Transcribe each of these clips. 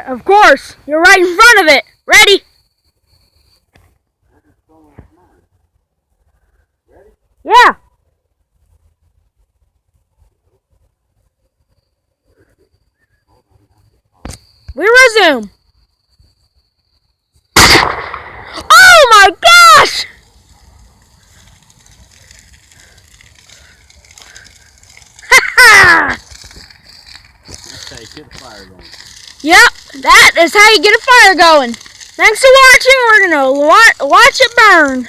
Of course, you're right in front of it. Ready? Yeah. We resume. Oh my gosh! That's how you get a fire going. Yep, that is how you get a fire going. Thanks for watching. We're gonna watch it burn.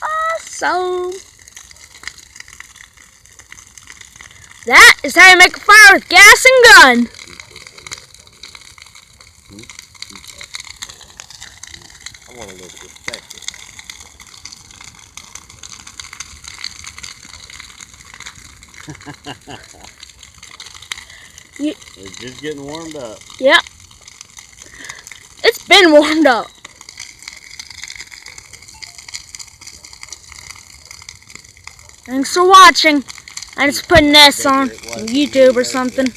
Awesome. That is how you make a fire with gas and gun. I want a little perspective. It's just getting warmed up. Yep. It's been warmed up. Thanks for watching. I'm just putting this on YouTube or something.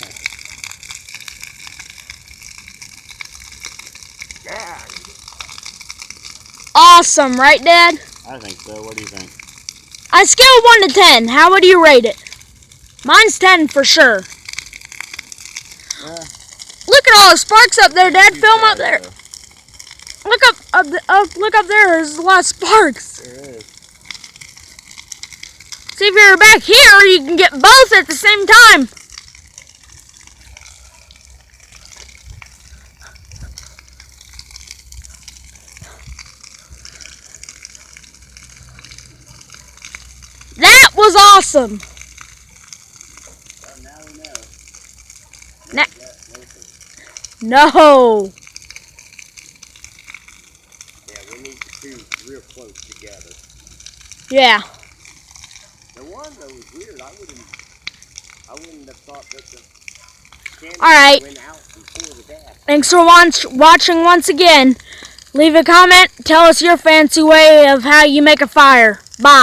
Awesome, right, Dad? I think so. What do you think? On a scale of 1 to 10, how would you rate it? Mine's 10 for sure. Look at all the sparks up there, Dad. Film up there. Look look up there. There's a lot of sparks. There is. See, if you're back here, you can get both at the same time. That was awesome. Well, now we know. No. Yeah, we need the two real close together. Yeah. The one though was weird. I wouldn't have thought that the candle went out before the gas. Thanks for watching once again. Leave a comment. Tell us your fancy way of how you make a fire. Bye.